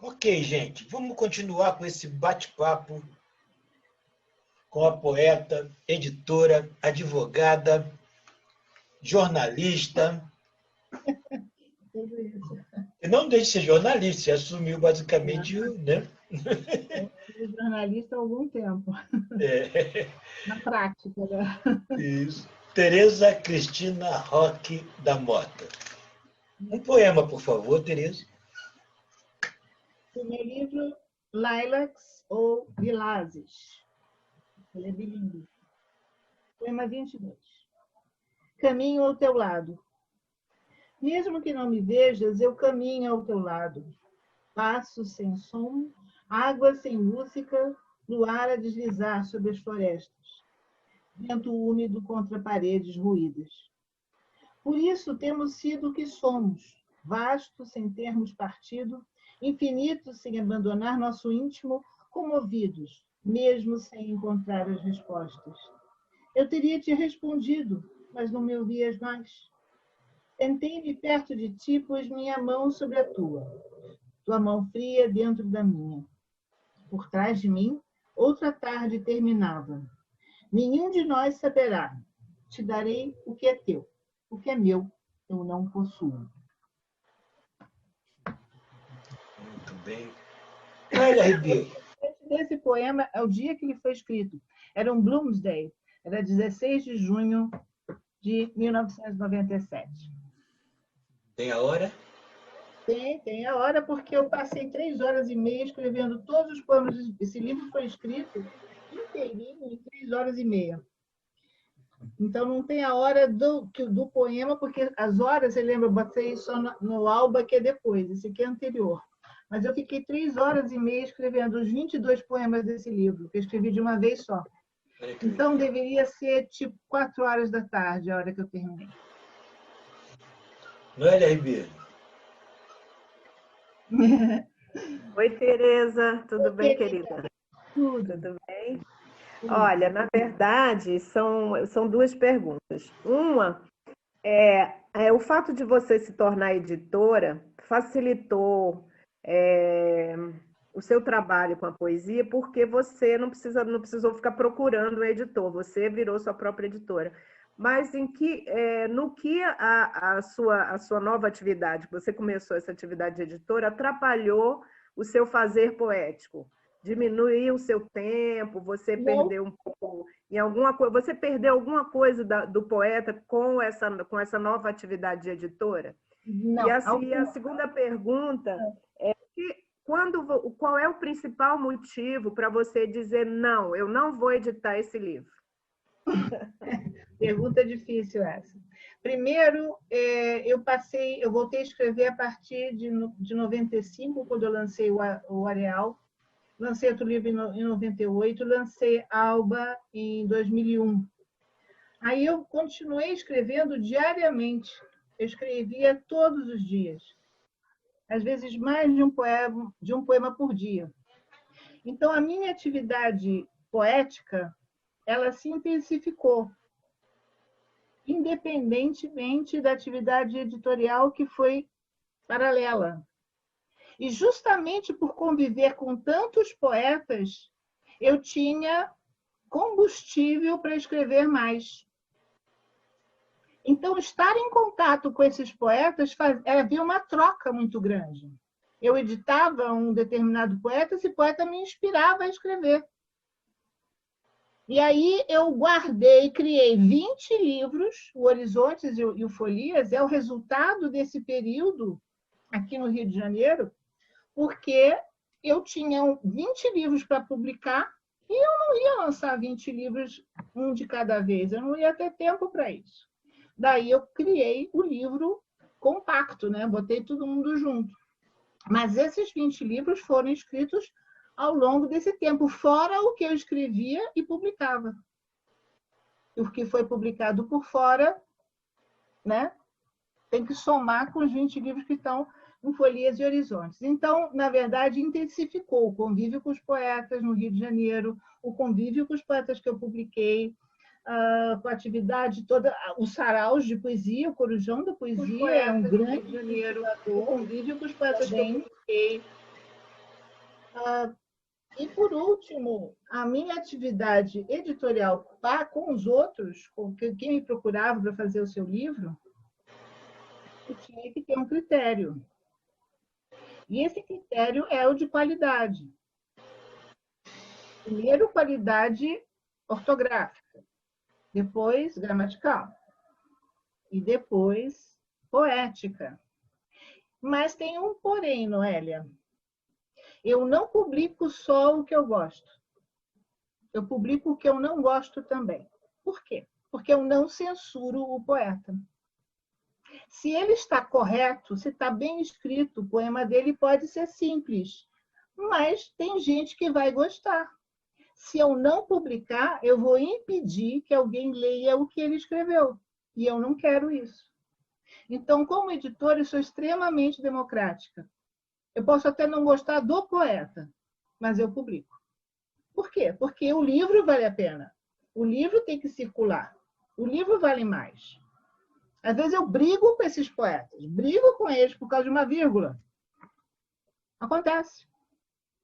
Ok, gente, vamos continuar com esse bate-papo com a poeta, editora, advogada, jornalista. Tudo isso. E não deixe de ser jornalista, você assumiu basicamente, né? Eu fui jornalista há algum tempo, É, na prática, né? isso. Tereza Cristina Roque da Mota. Um poema, por favor, Tereza. O meu livro, Lilacs ou Lilazes. Ele é bilíngue. Poema 22. Caminho ao teu lado. Mesmo que não me vejas, eu caminho ao teu lado. Passo sem som, água sem música, luar a deslizar sobre as florestas. Vento úmido contra paredes ruídas. Por isso temos sido o que somos, vasto sem termos partido, infinito sem abandonar nosso íntimo, comovidos, mesmo sem encontrar as respostas. Eu teria te respondido, mas não me ouvias mais. Sentei-me perto de ti, pus minha mão sobre a tua mão fria dentro da minha. Por trás de mim, outra tarde terminava. Nenhum de nós saberá. Te darei o que é teu. O que é meu, eu não possuo. Muito bem. Olha, Ribeiro. Esse poema é o dia que ele foi escrito. Era um Bloomsday. Era 16 de junho de 1997. Tem a hora? Tem a hora, porque eu passei 3 horas e meia escrevendo todos os poemas. Esse livro foi escrito inteirinho em 3 horas e meia. Então, não tem a hora do poema, porque as horas, você lembra, eu botei só no Alba, que é depois, esse aqui é anterior. Mas eu fiquei 3 horas e meia escrevendo os 22 poemas desse livro, que eu escrevi de uma vez só. Então, deveria ser tipo 4 horas da tarde, a hora que eu terminei. Olha, Ribeiro. Oi, Tereza, tudo bem, querida? Tudo bem? Olha, na verdade, são duas perguntas. Uma é o fato de você se tornar editora facilitou o seu trabalho com a poesia, porque você não precisou ficar procurando um editor, você virou sua própria editora. Mas no que a sua nova atividade, que você começou essa atividade de editora, atrapalhou o seu fazer poético? Diminuiu o seu tempo, você perdeu um pouco em alguma coisa, você perdeu alguma coisa do poeta com essa nova atividade de editora? Não. E assim, a segunda pergunta é qual é o principal motivo para você dizer não, eu não vou editar esse livro? Pergunta difícil essa. Primeiro, eu voltei a escrever a partir de 95, quando eu lancei o Areal. Lancei outro livro em 98, lancei Alba em 2001. Aí eu continuei escrevendo diariamente. Eu escrevia todos os dias. Às vezes mais de um poema por dia. Então, a minha atividade poética, ela se intensificou, independentemente da atividade editorial que foi paralela. E justamente por conviver com tantos poetas, eu tinha combustível para escrever mais. Então, estar em contato com esses poetas havia uma troca muito grande. Eu editava um determinado poeta, esse poeta me inspirava a escrever. E aí eu guardei, criei 20 livros, o Horizontes e o Folias é o resultado desse período aqui no Rio de Janeiro, porque eu tinha 20 livros para publicar e eu não ia lançar 20 livros, um de cada vez, eu não ia ter tempo para isso. Daí eu criei o livro compacto, né? Botei todo mundo junto. Mas esses 20 livros foram escritos ao longo desse tempo, fora o que eu escrevia e publicava. O que foi publicado por fora, né? Tem que somar com os 20 livros que estão em Folias e Horizontes. Então, na verdade, intensificou o convívio com os poetas no Rio de Janeiro, o convívio com os poetas que eu publiquei, com a atividade toda, os saraus de poesia, o Corujão da Poesia é um grande Rio de Janeiro, o convívio com os poetas que eu publiquei. E, por último, a minha atividade editorial com os outros, com quem me procurava para fazer o seu livro, eu tinha que ter um critério. E esse critério é o de qualidade. Primeiro, qualidade ortográfica, depois gramatical e depois poética. Mas tem um porém, Noélia. Eu não publico só o que eu gosto. Eu publico o que eu não gosto também. Por quê? Porque eu não censuro o poeta. Se ele está correto, se está bem escrito, o poema dele pode ser simples, mas tem gente que vai gostar. Se eu não publicar, eu vou impedir que alguém leia o que ele escreveu. E eu não quero isso. Então, como editora, eu sou extremamente democrática. Eu posso até não gostar do poeta, mas eu publico. Por quê? Porque o livro vale a pena. O livro tem que circular. O livro vale mais. Às vezes eu brigo com esses poetas, brigo com eles por causa de uma vírgula. Acontece.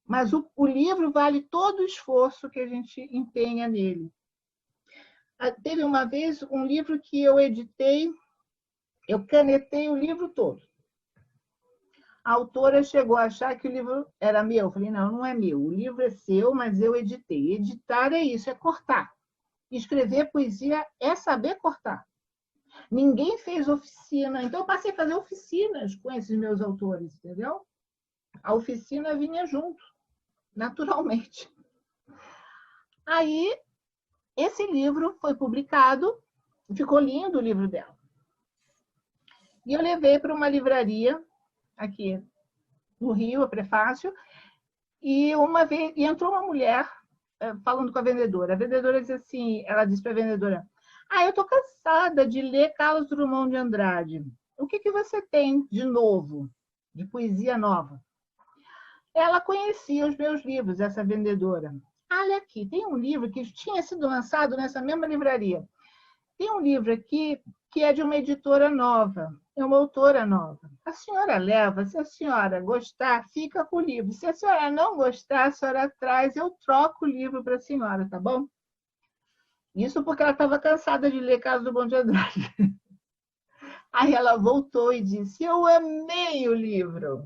Mas o livro vale todo o esforço que a gente empenha nele. Teve uma vez um livro que eu editei, eu canetei o livro todo. A autora chegou a achar que o livro era meu. Eu falei, não, não é meu. O livro é seu, mas eu editei. Editar é isso, é cortar. Escrever poesia é saber cortar. Ninguém fez oficina. Então, eu passei a fazer oficinas com esses meus autores, entendeu? A oficina vinha junto, naturalmente. Aí, esse livro foi publicado, ficou lindo o livro dela. E eu levei para uma livraria aqui no Rio, a Prefácio, e uma vez entrou uma mulher falando com a vendedora. A vendedora disse assim, ela disse para a vendedora, eu estou cansada de ler Carlos Drummond de Andrade. O que você tem de novo, de poesia nova? Ela conhecia os meus livros, essa vendedora. Olha aqui, tem um livro que tinha sido lançado nessa mesma livraria. Tem um livro aqui que é de uma editora nova, é uma autora nova. A senhora leva, se a senhora gostar, fica com o livro. Se a senhora não gostar, a senhora traz, eu troco o livro para a senhora, tá bom? Isso porque ela estava cansada de ler Carlos Drummond de Andrade. Aí ela voltou e disse, eu amei o livro.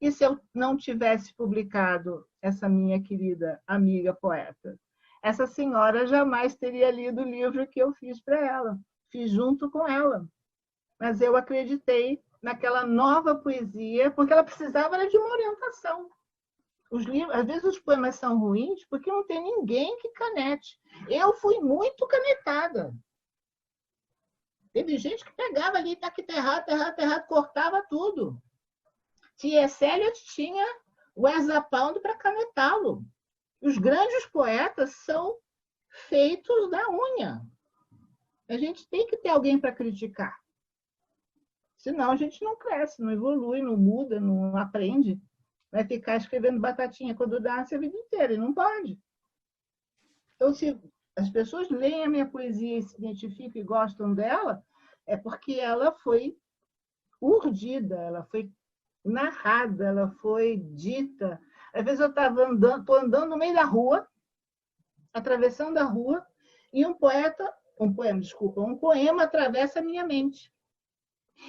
E se eu não tivesse publicado essa minha querida amiga poeta? Essa senhora jamais teria lido o livro que eu fiz para ela. Fiz junto com ela. Mas eu acreditei naquela nova poesia, porque ela precisava de uma orientação. Os livros, às vezes os poemas são ruins porque não tem ninguém que canete. Eu fui muito canetada. Teve gente que pegava ali, tá errado, cortava tudo. T.S. Eliot tinha o Ezra Pound para canetá-lo. Os grandes poetas são feitos da unha. A gente tem que ter alguém para criticar. Senão a gente não cresce, não evolui, não muda, não aprende. Vai ficar escrevendo batatinha quando nasce a vida inteira, e não pode. Então, se as pessoas leem a minha poesia e se identificam e gostam dela, é porque ela foi urdida, ela foi narrada, ela foi dita. Às vezes eu estava estou andando no meio da rua, atravessando a rua, e um poema atravessa a minha mente.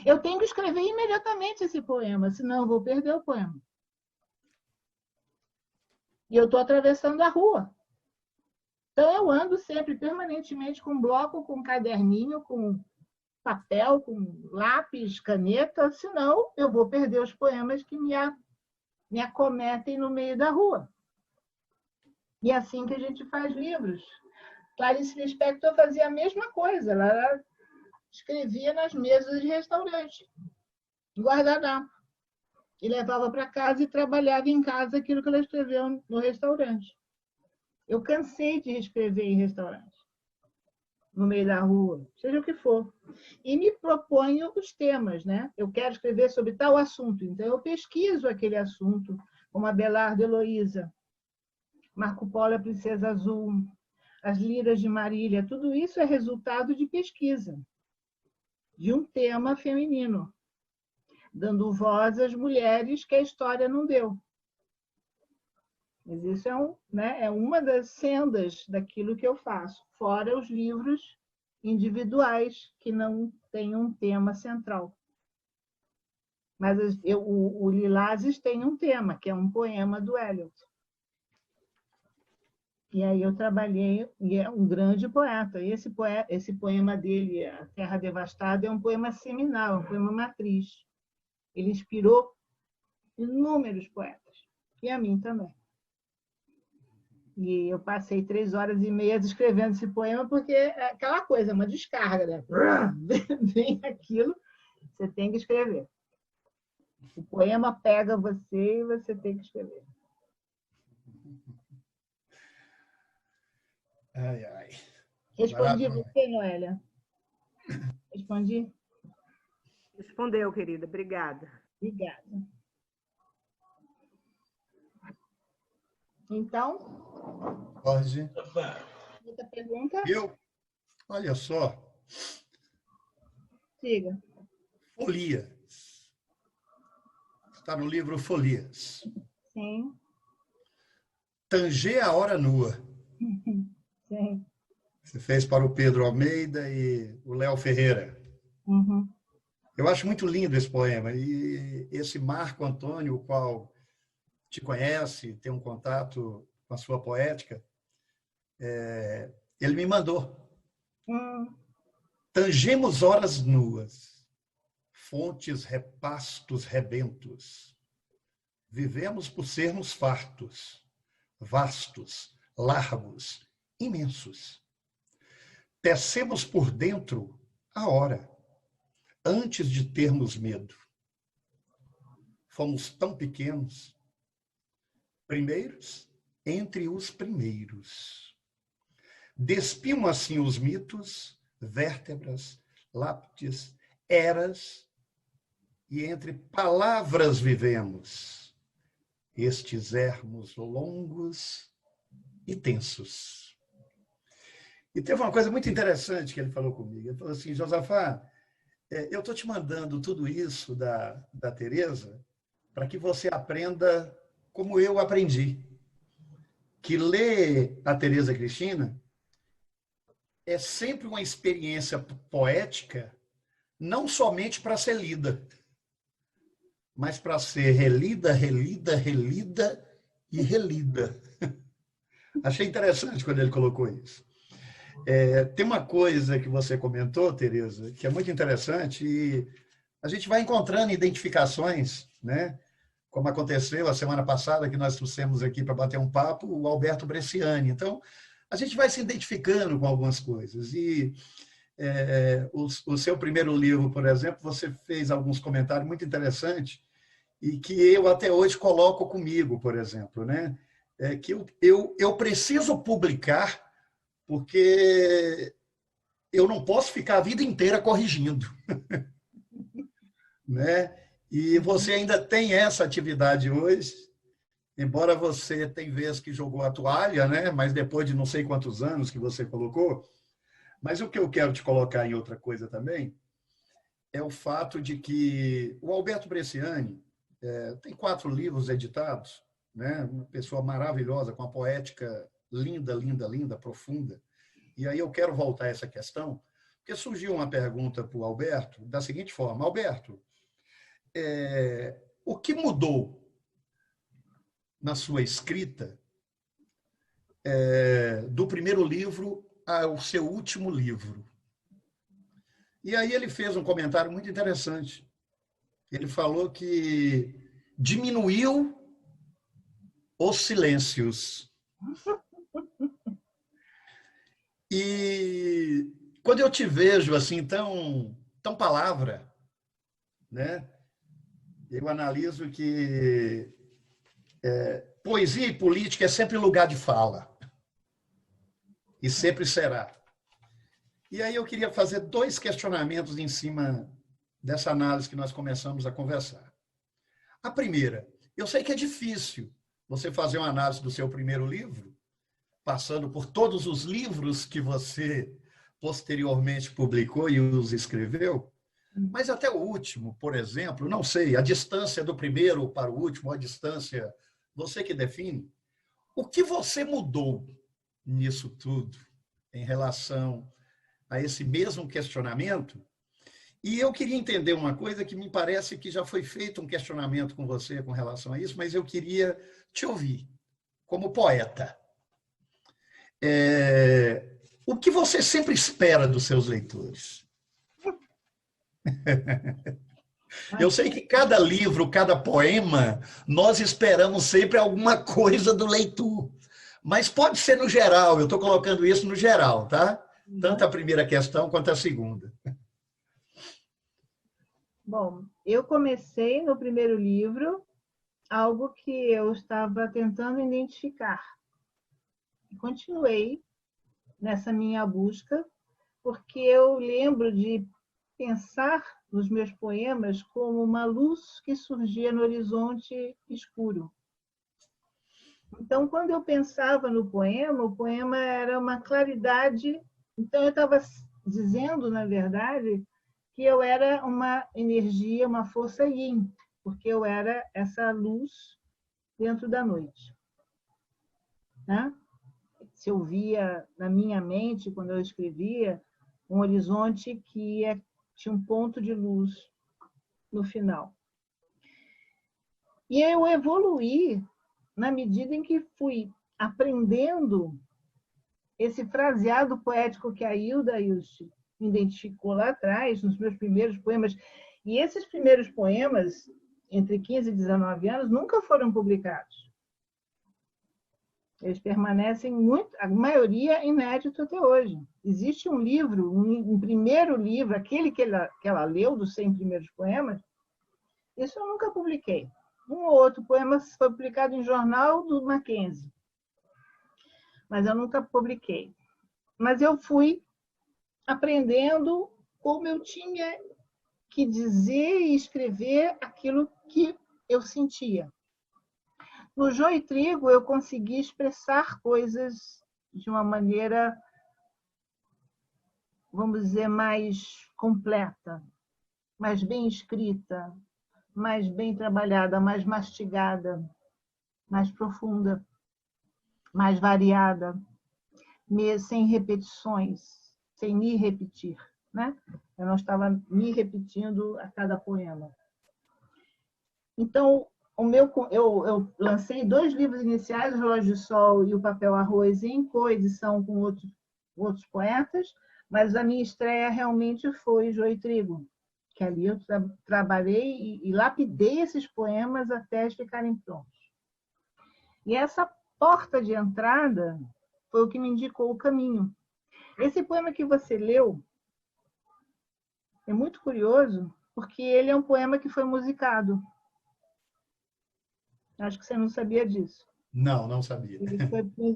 Eu tenho que escrever imediatamente esse poema, senão eu vou perder o poema. E eu estou atravessando a rua. Então, eu ando sempre, permanentemente, com bloco, com caderninho, com papel, com lápis, caneta, senão eu vou perder os poemas que me acometem no meio da rua. E é assim que a gente faz livros. Clarice Lispector fazia a mesma coisa. Ela escrevia nas mesas de restaurante, guardanapo. E levava para casa e trabalhava em casa aquilo que ela escreveu no restaurante. Eu cansei de escrever em restaurante, no meio da rua, seja o que for. E me proponho os temas, né? Eu quero escrever sobre tal assunto, então eu pesquiso aquele assunto, como Abelardo Heloísa, Marco Polo, a Princesa Azul, as Liras de Marília, tudo isso é resultado de pesquisa, de um tema feminino, dando voz às mulheres que a história não deu. Mas isso é uma das sendas daquilo que eu faço, fora os livros individuais que não têm um tema central. Mas o Lilazes tem um tema, que é um poema do Eliot. E aí eu trabalhei, e é um grande poeta. E esse poema dele, A Terra Devastada, é um poema seminal, um poema matriz. Ele inspirou inúmeros poetas, e a mim também. E eu passei 3 horas e meia escrevendo esse poema, porque é aquela coisa, uma descarga, né? Vem aquilo, você tem que escrever. O poema pega você e você tem que escrever. Ai, ai. Respondi você, Noélia? Respondi? Respondeu, querida. Obrigada. Obrigada. Então, Pode. outra pergunta? Olha só. Siga. Folias. Está no livro Folias. Sim. Tanger a hora nua. Sim. Você fez para o Pedro Almeida e o Léo Ferreira. Uhum. Eu acho muito lindo esse poema. E esse Marco Antônio, o qual te conhece, tem um contato com a sua poética, ele me mandou. Tangemos horas nuas, fontes, repastos, rebentos. Vivemos por sermos fartos, vastos, largos, imensos. Tecemos por dentro a hora, antes de termos medo. Fomos tão pequenos, primeiros entre os primeiros. Despiam assim os mitos, vértebras, lápis, eras, e entre palavras vivemos, estes ermos longos e tensos. E teve uma coisa muito interessante que ele falou comigo. Ele falou assim: Josafá, eu estou te mandando tudo isso da Teresa para que você aprenda como eu aprendi. Que ler a Teresa Cristina é sempre uma experiência poética, não somente para ser lida, mas para ser relida, relida, relida e relida. Achei interessante quando ele colocou isso. Tem uma coisa que você comentou, Teresa, que é muito interessante, e a gente vai encontrando identificações, né? Como aconteceu a semana passada, que nós trouxemos aqui para bater um papo, o Alberto Bresciani. Então, a gente vai se identificando com algumas coisas. E o seu primeiro livro, por exemplo, você fez alguns comentários muito interessantes e que eu até hoje coloco comigo, por exemplo, né? Que eu preciso publicar porque eu não posso ficar a vida inteira corrigindo. Né? E você ainda tem essa atividade hoje, embora você tem vezes que jogou a toalha, né? Mas depois de não sei quantos anos que você colocou. Mas o que eu quero te colocar em outra coisa também é o fato de que o Alberto Bresciani tem 4 livros editados, né? Uma pessoa maravilhosa, com uma poética linda, linda, linda, profunda. E aí eu quero voltar a essa questão, porque surgiu uma pergunta para o Alberto da seguinte forma: Alberto, o que mudou na sua escrita do primeiro livro ao seu último livro? E aí ele fez um comentário muito interessante. Ele falou que diminuiu os silêncios. E quando eu te vejo assim tão palavra, né? Eu analiso que poesia e política é sempre lugar de fala. E sempre será. E aí eu queria fazer 2 questionamentos em cima dessa análise que nós começamos a conversar. A primeira, eu sei que é difícil você fazer uma análise do seu primeiro livro, passando por todos os livros que você posteriormente publicou e os escreveu, mas até o último, por exemplo, não sei, a distância do primeiro para o último, a distância, você que define, O que você mudou nisso tudo em relação a esse mesmo questionamento? E eu queria entender uma coisa que me parece que já foi feito um questionamento com você com relação a isso, mas eu queria te ouvir, como poeta. O que você sempre espera dos seus leitores? Eu sei que cada livro, cada poema, nós esperamos sempre alguma coisa do leitor. Mas pode ser no geral, eu estou colocando isso no geral, tá? Tanto a primeira questão quanto a segunda. Bom, eu comecei no primeiro livro algo que eu estava tentando identificar. E continuei nessa minha busca, porque eu lembro de pensar nos meus poemas como uma luz que surgia no horizonte escuro. Então, quando eu pensava no poema, o poema era uma claridade. Então, eu estava dizendo, na verdade, que eu era uma energia, uma força yin, porque eu era essa luz dentro da noite. Né? Se eu via na minha mente, quando eu escrevia, um horizonte que tinha um ponto de luz no final. E eu evoluí na medida em que fui aprendendo esse fraseado poético que a Hilda Hilst identificou lá atrás, nos meus primeiros poemas. E esses primeiros poemas, entre 15 e 19 anos, nunca foram publicados. Eles permanecem muito, a maioria inédito até hoje. Existe um livro, um primeiro livro, aquele que ela leu, dos 100 primeiros poemas, isso eu nunca publiquei. Um ou outro poema foi publicado em jornal do Mackenzie, mas eu nunca publiquei. Mas eu fui aprendendo como eu tinha que dizer e escrever aquilo que eu sentia. No Joio e Trigo, eu consegui expressar coisas de uma maneira, vamos dizer, mais completa, mais bem escrita, mais bem trabalhada, mais mastigada, mais profunda, mais variada, sem repetições, sem me repetir, né? Eu não estava me repetindo a cada poema. Então, eu lancei 2 livros iniciais, O Relógio de Sol e O Papel Arroz, em coedição com outros poetas, mas a minha estreia realmente foi Joio e Trigo, que ali eu trabalhei e lapidei esses poemas até eles ficarem prontos. E essa porta de entrada foi o que me indicou o caminho. Esse poema que você leu é muito curioso, porque ele é um poema que foi musicado. Acho que você não sabia disso. Não, não sabia.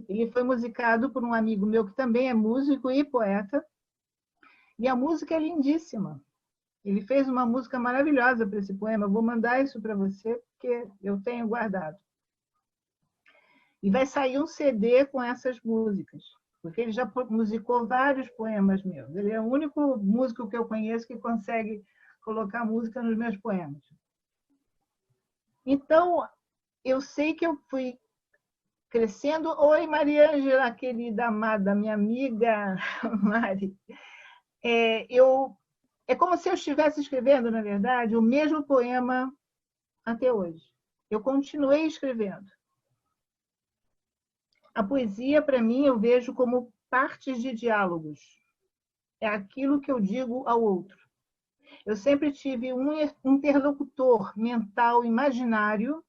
Ele foi musicado por um amigo meu que também é músico e poeta. E a música é lindíssima. Ele fez uma música maravilhosa para esse poema. Eu vou mandar isso para você, porque eu tenho guardado. E vai sair um CD com essas músicas, porque ele já musicou vários poemas meus. Ele é o único músico que eu conheço que consegue colocar música nos meus poemas. Então, eu sei que eu fui crescendo. Oi, Maria Ângela, querida, amada, minha amiga Mari. É como se eu estivesse escrevendo, na verdade, o mesmo poema até hoje. Eu continuei escrevendo. A poesia, para mim, eu vejo como partes de diálogos. É aquilo que eu digo ao outro. Eu sempre tive um interlocutor mental imaginário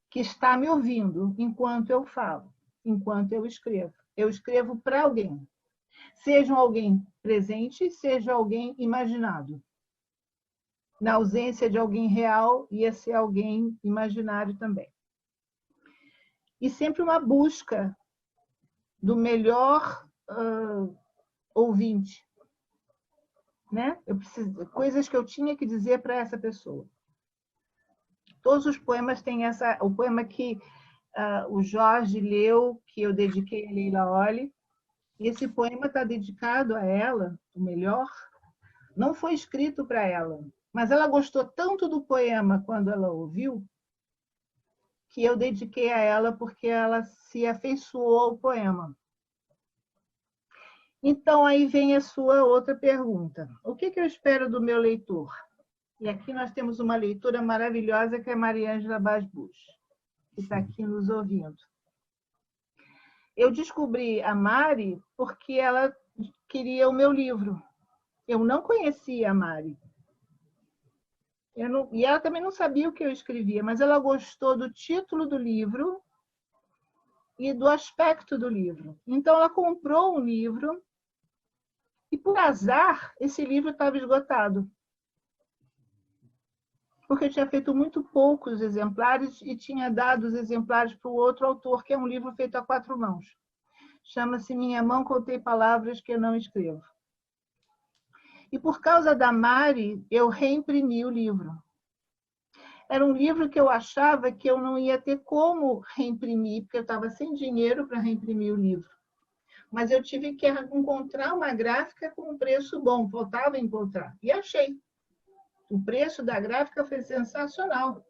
que está me ouvindo enquanto eu falo, enquanto eu escrevo. Eu escrevo para alguém. Seja alguém presente, seja alguém imaginado. Na ausência de alguém real, ia ser alguém imaginário também. E sempre uma busca do melhor ouvinte. Né? Coisas que eu tinha que dizer para essa pessoa. Todos os poemas têm essa... O poema que o Jorge leu, que eu dediquei a Leila Olli, esse poema está dedicado a ela, o melhor. Não foi escrito para ela, mas ela gostou tanto do poema quando ela ouviu, que eu dediquei a ela porque ela se afeiçoou ao poema. Então, aí vem a sua outra pergunta. O que eu espero do meu leitor? E aqui nós temos uma leitora maravilhosa, que é Mariângela Basbus, que está aqui nos ouvindo. Eu descobri a Mari porque ela queria o meu livro. Eu não conhecia a Mari. E ela também não sabia o que eu escrevia, mas ela gostou do título do livro e do aspecto do livro. Então, ela comprou um livro e, por azar, esse livro estava esgotado. Porque eu tinha feito muito poucos exemplares e tinha dado os exemplares para o outro autor, que é um livro feito a 4 mãos. Chama-se Minha Mão Contei Palavras que Eu Não Escrevo. E por causa da Mari, eu reimprimi o livro. Era um livro que eu achava que eu não ia ter como reimprimir, porque eu estava sem dinheiro para reimprimir o livro. Mas eu tive que encontrar uma gráfica com um preço bom, faltava encontrar. E achei. O preço da gráfica foi sensacional.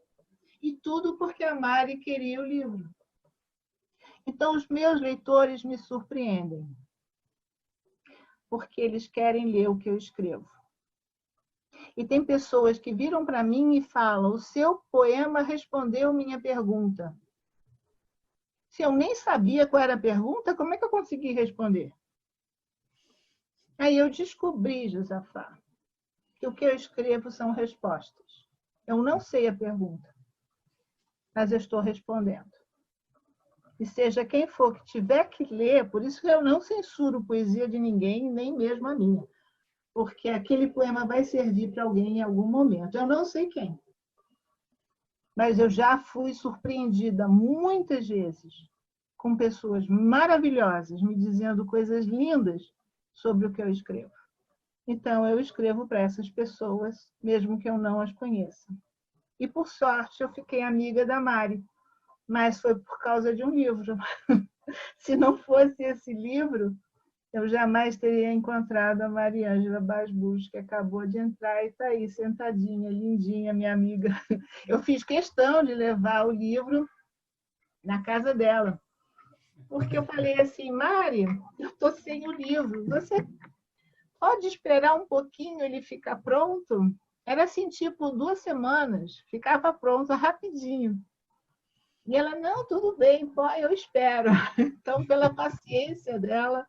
E tudo porque a Mari queria o livro. Então, os meus leitores me surpreendem. Porque eles querem ler o que eu escrevo. E tem pessoas que viram para mim e falam: o seu poema respondeu minha pergunta. Se eu nem sabia qual era a pergunta, como é que eu consegui responder? Aí eu descobri, Josafá, que o que eu escrevo são respostas. Eu não sei a pergunta, mas eu estou respondendo. E seja quem for que tiver que ler, por isso que eu não censuro poesia de ninguém, nem mesmo a minha. Porque aquele poema vai servir para alguém em algum momento. Eu não sei quem. Mas eu já fui surpreendida muitas vezes com pessoas maravilhosas me dizendo coisas lindas sobre o que eu escrevo. Então, eu escrevo para essas pessoas, mesmo que eu não as conheça. E, por sorte, eu fiquei amiga da Mari, mas foi por causa de um livro. Se não fosse esse livro, eu jamais teria encontrado a Mariângela Basbus, que acabou de entrar e está aí, sentadinha, lindinha, minha amiga. Eu fiz questão de levar o livro na casa dela, porque eu falei assim: Mari, eu estou sem o livro, você pode esperar um pouquinho ele ficar pronto? Era assim, tipo, 2 semanas, ficava pronto rapidinho. E ela: não, tudo bem, eu espero. Então, pela paciência dela,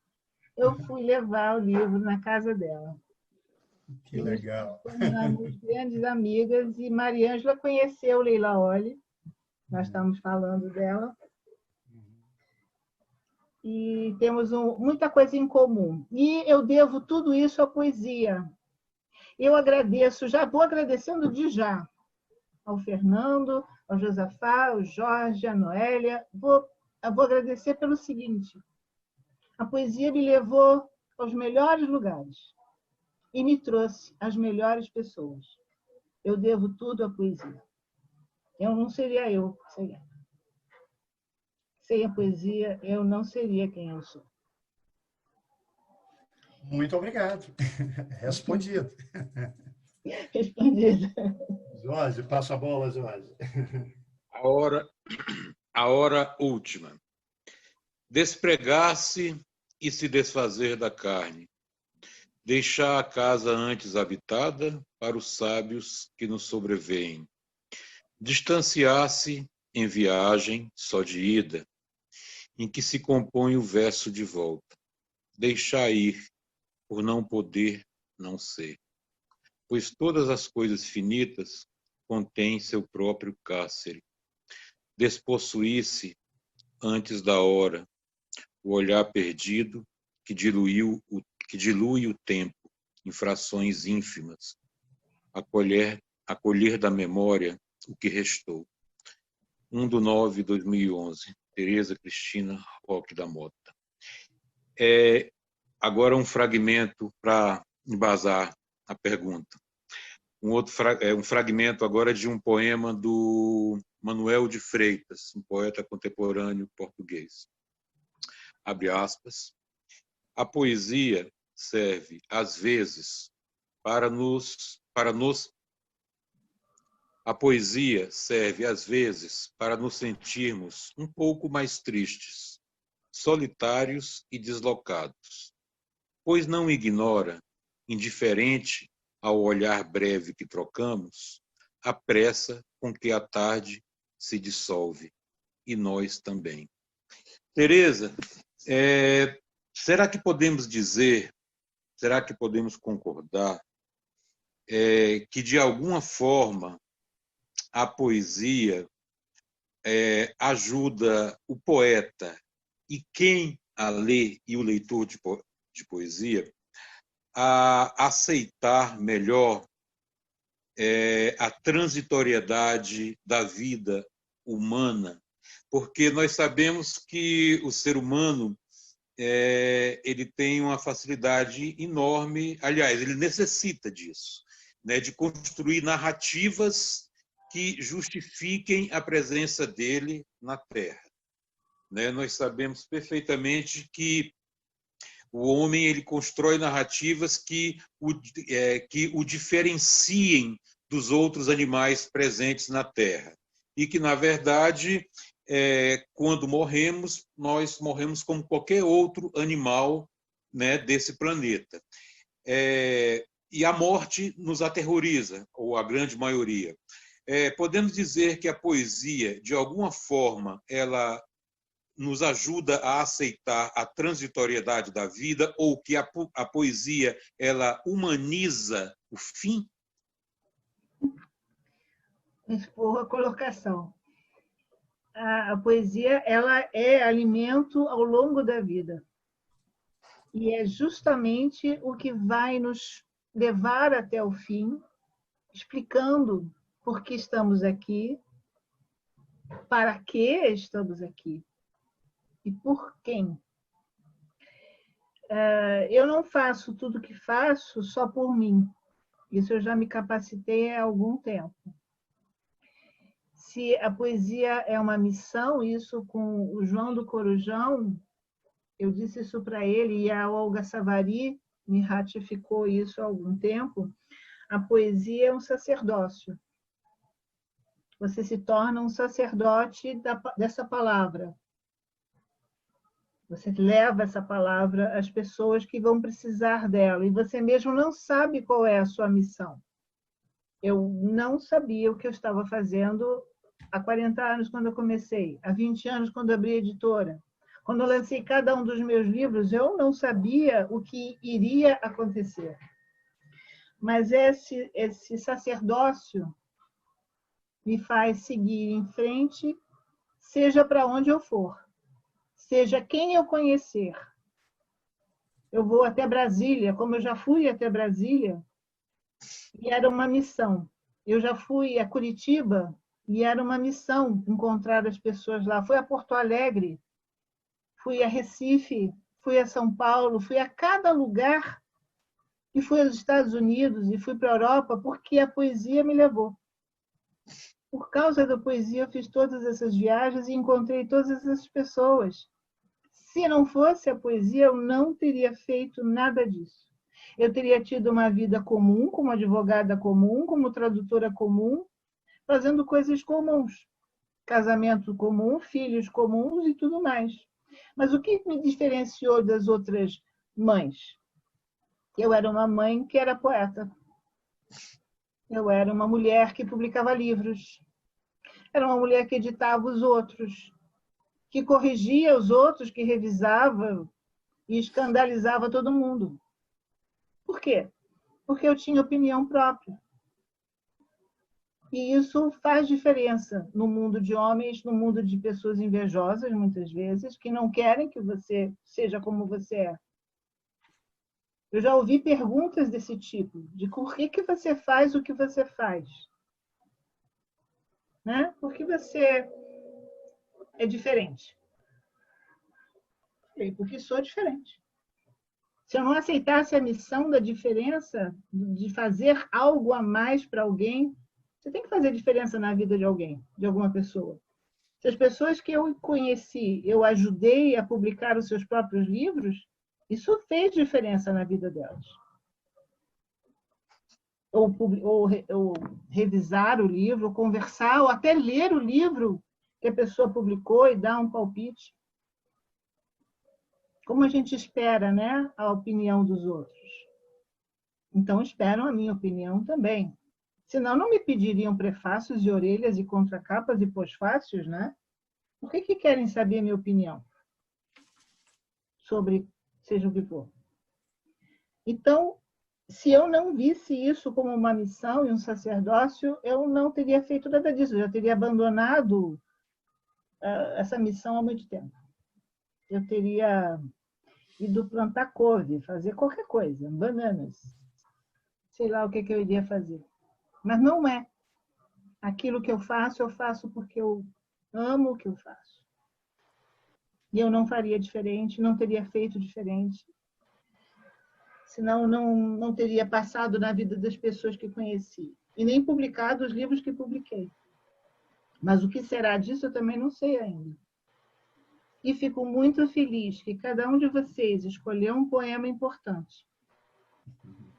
eu fui levar o livro na casa dela. Que legal. Tornamos grandes amigas e Mariângela conheceu Leila Olli, nós estamos falando dela, e temos muita coisa em comum. E eu devo tudo isso à poesia. Eu agradeço, já vou agradecendo de já, ao Fernando, ao Josafá, ao Jorge, à Noélia. Vou agradecer pelo seguinte: a poesia me levou aos melhores lugares e me trouxe as melhores pessoas. Eu devo tudo à poesia. Eu não seria eu sem ela. Sem a poesia, eu não seria quem eu sou. Muito obrigado. Respondido. Respondido. Jorge, passa a bola, Jorge. A hora última. Despregar-se e se desfazer da carne. Deixar a casa antes habitada para os sábios que nos sobrevêm. Distanciar-se em viagem só de ida, em que se compõe o verso de volta. Deixar ir, por não poder não ser. Pois todas as coisas finitas contêm seu próprio cárcere. Despossuir-se antes da hora, o olhar perdido que dilui o tempo em frações ínfimas, acolher da memória o que restou. 1/9/2011, Tereza Cristina Roque da Mota. Agora um fragmento para embasar a pergunta. Um fragmento agora de um poema do Manuel de Freitas, um poeta contemporâneo português. Abre aspas. A poesia serve, às vezes, para nos A poesia serve, às vezes, para nos sentirmos um pouco mais tristes, solitários e deslocados, pois não ignora, indiferente ao olhar breve que trocamos, a pressa com que a tarde se dissolve, e nós também. Tereza, será que podemos dizer, será que podemos concordar que, de alguma forma, a poesia ajuda o poeta e quem a lê, e o leitor de poesia, a aceitar melhor a transitoriedade da vida humana? Porque nós sabemos que o ser humano ele tem uma facilidade enorme, aliás, ele necessita disso, né, de construir narrativas que justifiquem a presença dele na Terra. Né? Nós sabemos perfeitamente que o homem ele constrói narrativas que o diferenciem dos outros animais presentes na Terra. E que, na verdade, quando morremos, nós morremos como qualquer outro animal, né, desse planeta. E a morte nos aterroriza, ou a grande maioria. Podemos dizer que a poesia, de alguma forma, ela nos ajuda a aceitar a transitoriedade da vida, ou que a poesia ela humaniza o fim? Boa colocação. A poesia ela é alimento ao longo da vida. E é justamente o que vai nos levar até o fim, explicando por que estamos aqui, para que estamos aqui e por quem. Eu não faço tudo o que faço só por mim. Isso eu já me capacitei há algum tempo. Se a poesia é uma missão, isso com o João do Corujão, eu disse isso para ele, e a Olga Savari me ratificou isso há algum tempo, a poesia é um sacerdócio. Você se torna um sacerdote dessa palavra. Você leva essa palavra às pessoas que vão precisar dela, e você mesmo não sabe qual é a sua missão. Eu não sabia o que eu estava fazendo há 40 anos, quando eu comecei, há 20 anos, quando eu abri a editora. Quando eu lancei cada um dos meus livros, eu não sabia o que iria acontecer. Mas esse sacerdócio me faz seguir em frente, seja para onde eu for, seja quem eu conhecer. Eu vou até Brasília, como eu já fui até Brasília, e era uma missão. Eu já fui a Curitiba, e era uma missão encontrar as pessoas lá. Fui a Porto Alegre, fui a Recife, fui a São Paulo, fui a cada lugar, e fui aos Estados Unidos, e fui para a Europa, porque a poesia me levou. Por causa da poesia, eu fiz todas essas viagens e encontrei todas essas pessoas. Se não fosse a poesia, eu não teria feito nada disso. Eu teria tido uma vida comum, como advogada comum, como tradutora comum, fazendo coisas comuns. Casamento comum, filhos comuns e tudo mais. Mas o que me diferenciou das outras mães? Eu era uma mãe que era poeta. Eu era uma mulher que publicava livros. Era uma mulher que editava os outros, que corrigia os outros, que revisava e escandalizava todo mundo. Por quê? Porque eu tinha opinião própria. E isso faz diferença no mundo de homens, no mundo de pessoas invejosas, muitas vezes, que não querem que você seja como você é. Eu já ouvi perguntas desse tipo, de por que você faz o que você faz? Né? Porque você é diferente. Porque sou diferente. Se eu não aceitasse a missão da diferença, de fazer algo a mais para alguém, você tem que fazer diferença na vida de alguém, de alguma pessoa. Se as pessoas que eu conheci, eu ajudei a publicar os seus próprios livros, isso fez diferença na vida delas. ou revisar o livro, ou conversar, ou até ler o livro que a pessoa publicou e dar um palpite. Como a gente espera, né, a opinião dos outros? Então, esperam a minha opinião também. Senão, não me pediriam prefácios e orelhas e contracapas e pós-fácios, né? Por que querem saber a minha opinião sobre seja o que for? Então, se eu não visse isso como uma missão e um sacerdócio, eu não teria feito nada disso. Eu já teria abandonado essa missão há muito tempo. Eu teria ido plantar couve, fazer qualquer coisa, bananas. Sei lá o que eu iria fazer. Mas não é. Aquilo que eu faço porque eu amo o que eu faço. E eu não faria diferente, não teria feito diferente. Senão não teria passado na vida das pessoas que conheci. E nem publicado os livros que publiquei. Mas o que será disso eu também não sei ainda. E fico muito feliz que cada um de vocês escolheu um poema importante.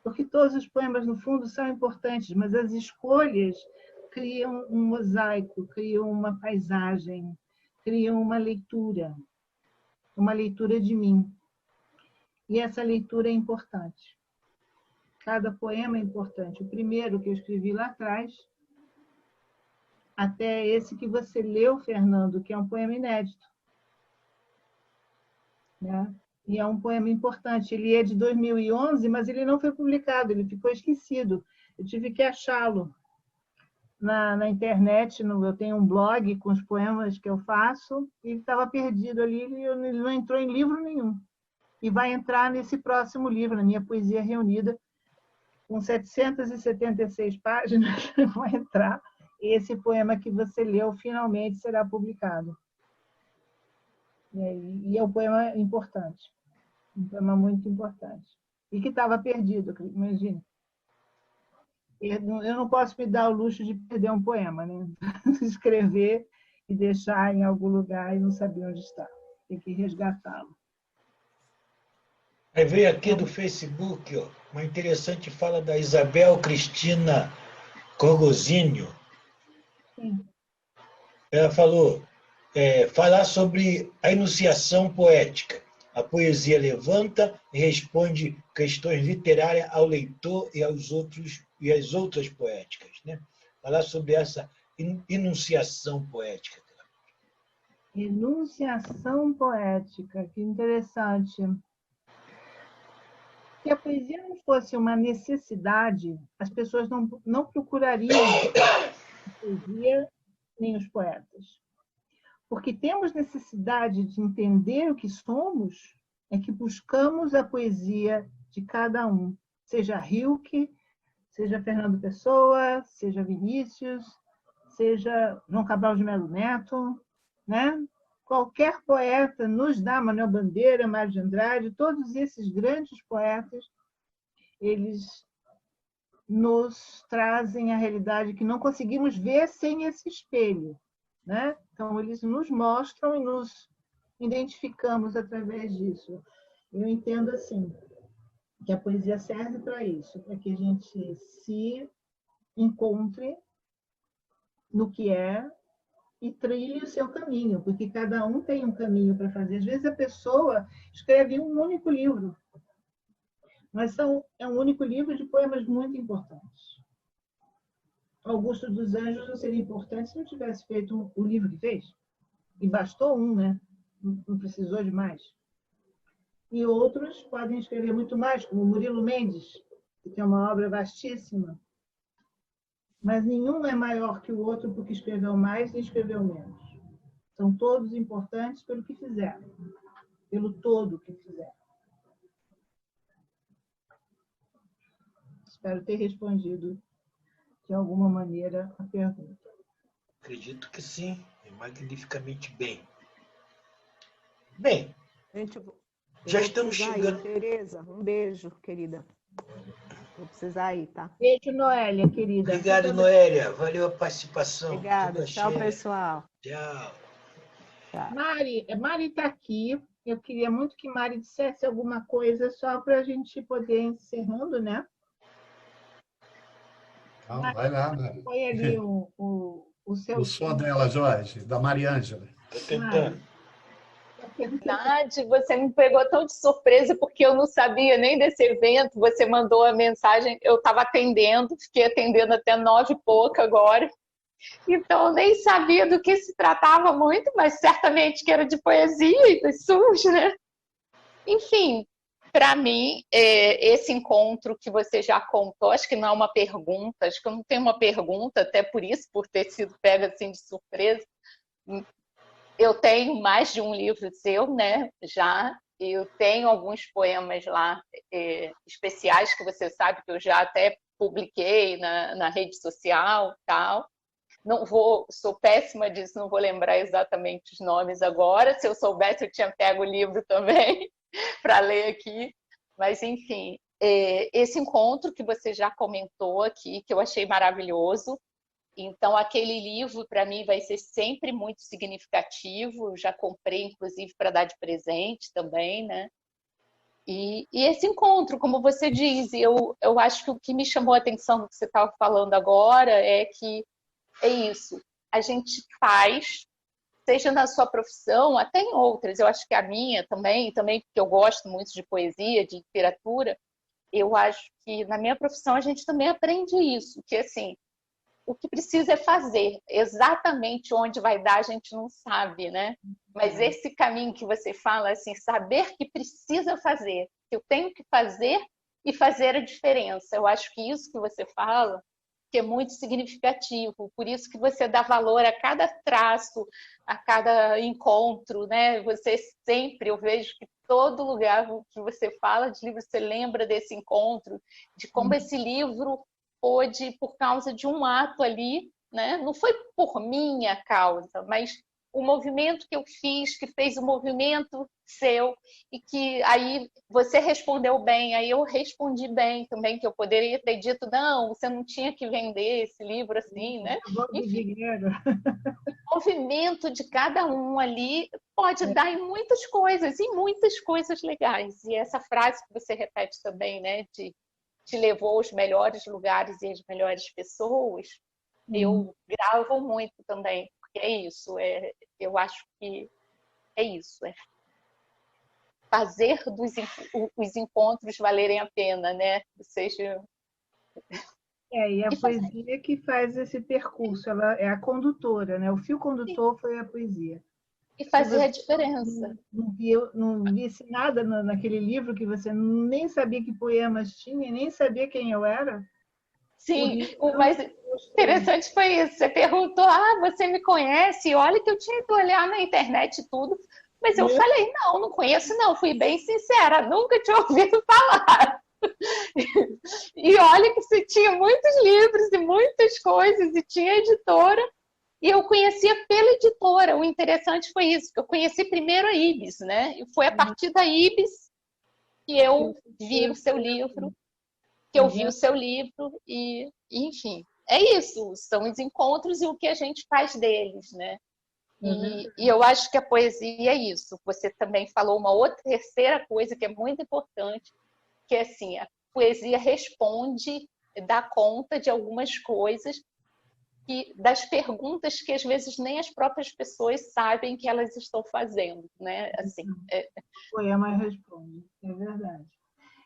Porque todos os poemas, no fundo, são importantes, mas as escolhas criam um mosaico, criam uma paisagem, criam uma leitura de mim. E essa leitura é importante. Cada poema é importante. O primeiro que eu escrevi lá atrás, até esse que você leu, Fernando, que é um poema inédito. Né? E é um poema importante. Ele é de 2011, mas ele não foi publicado, ele ficou esquecido. Eu tive que achá-lo na internet. Eu tenho um blog com os poemas que eu faço, e ele estava perdido ali, ele não entrou em livro nenhum. E vai entrar nesse próximo livro, na minha Poesia Reunida, com 776 páginas, vai entrar. Esse poema que você leu finalmente será publicado. E é um poema importante. Um poema muito importante. E que estava perdido, imagina. Eu não posso me dar o luxo de perder um poema, né? Escrever e deixar em algum lugar e não saber onde está. Tem que resgatá-lo. Aí veio aqui do Facebook, ó, uma interessante fala da Isabel Cristina Corgozinho. Sim. Ela falou, falar sobre a enunciação poética. A poesia levanta e responde questões literárias ao leitor e às outras poéticas. Né? Falar sobre essa enunciação poética. Enunciação poética, que interessante. Se a poesia não fosse uma necessidade, as pessoas não procurariam a poesia nem os poetas. Porque temos necessidade de entender o que somos, é que buscamos a poesia de cada um. Seja Rilke, seja Fernando Pessoa, seja Vinícius, seja João Cabral de Melo Neto, né? Qualquer poeta nos dá, Manuel Bandeira, Mário de Andrade, todos esses grandes poetas, eles nos trazem a realidade que não conseguimos ver sem esse espelho. Né? Então, eles nos mostram e nos identificamos através disso. Eu entendo assim, que a poesia serve para isso, para que a gente se encontre no que é e trilhe o seu caminho, porque cada um tem um caminho para fazer. Às vezes a pessoa escreve um único livro, mas é um único livro de poemas muito importantes. Augusto dos Anjos não seria importante se não tivesse feito o livro que fez. E bastou um, né? Não precisou de mais. E outros podem escrever muito mais, como Murilo Mendes, que tem uma obra vastíssima. Mas nenhum é maior que o outro porque escreveu mais e escreveu menos. São todos importantes pelo que fizeram, pelo todo que fizeram. Espero ter respondido de alguma maneira a pergunta. Acredito que sim, magnificamente bem. Bem, Gente, já estamos chegando. Tereza, um beijo, querida. Vou precisar ir, tá? Beijo, Noélia, querida. Obrigado, Noélia. Valeu a participação. Obrigada. Tchau, pessoal. Tchau. Mari está aqui. Eu queria muito que Mari dissesse alguma coisa só para a gente poder ir encerrando, né? Não, vai lá, né? Foi ali o seu... O som dela, Jorge, da Mariângela. Estou tentando. Verdade, você me pegou tão de surpresa porque eu não sabia nem desse evento. Você mandou a mensagem, eu estava atendendo, fiquei atendendo até 9 e pouco agora. Então, eu nem sabia do que se tratava muito, mas certamente que era de poesia e dos SUS, né? Enfim, para mim, esse encontro que você já contou, acho que não é uma pergunta, acho que eu não tenho uma pergunta, até por isso, por ter sido pega assim de surpresa. Eu tenho mais de um livro seu, né? Já. Eu tenho alguns poemas lá especiais que você sabe que eu já até publiquei na rede social, tal. Não vou, sou péssima disso, não vou lembrar exatamente os nomes agora. Se eu soubesse, eu tinha pego o livro também para ler aqui. Mas, enfim, esse encontro que você já comentou aqui, que eu achei maravilhoso. Então, aquele livro, para mim, vai ser sempre muito significativo. Eu já comprei, inclusive, para dar de presente também, né? E esse encontro, como você diz, eu acho que o que me chamou a atenção do que você estava falando agora é que é isso. A gente faz, seja na sua profissão, até em outras. Eu acho que a minha também porque eu gosto muito de poesia, de literatura, eu acho que na minha profissão a gente também aprende isso, que assim, o que precisa é fazer. Exatamente onde vai dar a gente não sabe, né? Mas esse caminho que você fala, assim, saber que precisa fazer, que eu tenho que fazer e fazer a diferença. Eu acho que isso que você fala que é muito significativo. Por isso que você dá valor a cada traço, a cada encontro, né? Você sempre, eu vejo que todo lugar que você fala de livro, você lembra desse encontro, de como esse livro pôde, por causa de um ato ali, né? Não foi por minha causa, mas o movimento que eu fiz, que fez o movimento seu, e que aí você respondeu bem, aí eu respondi bem também, que eu poderia ter dito, não, você não tinha que vender esse livro assim, né? Enfim, o movimento de cada um ali pode dar em muitas coisas, e muitas coisas legais. E essa frase que você repete também, né, de te levou aos melhores lugares e às melhores pessoas, eu gravo muito também, porque é isso, eu acho que é isso, fazer os encontros valerem a pena, né? Ou seja... E a poesia que faz esse percurso, ela é a condutora, né? O fio condutor foi a poesia. E fazer a diferença. Não visse nada naquele livro que você nem sabia que poemas tinha, nem sabia quem eu era. Sim, o mais interessante foi isso. Você perguntou, você me conhece? E olha que eu tinha que olhar na internet e tudo. Mas eu falei, não conheço não. Fui bem sincera, nunca tinha ouvido falar. E olha que você tinha muitos livros e muitas coisas, e tinha editora. E eu conhecia pela editora. O interessante foi isso, que eu conheci primeiro a Ibis, né? E foi a partir da Ibis que eu vi o seu livro, e, enfim, é isso. São os encontros e o que a gente faz deles, né? E eu acho que a poesia é isso. Você também falou uma outra terceira coisa que é muito importante, que é assim, a poesia responde, dá conta de algumas coisas, das perguntas que às vezes nem as próprias pessoas sabem que elas estão fazendo, né? Assim, o poema responde, é verdade.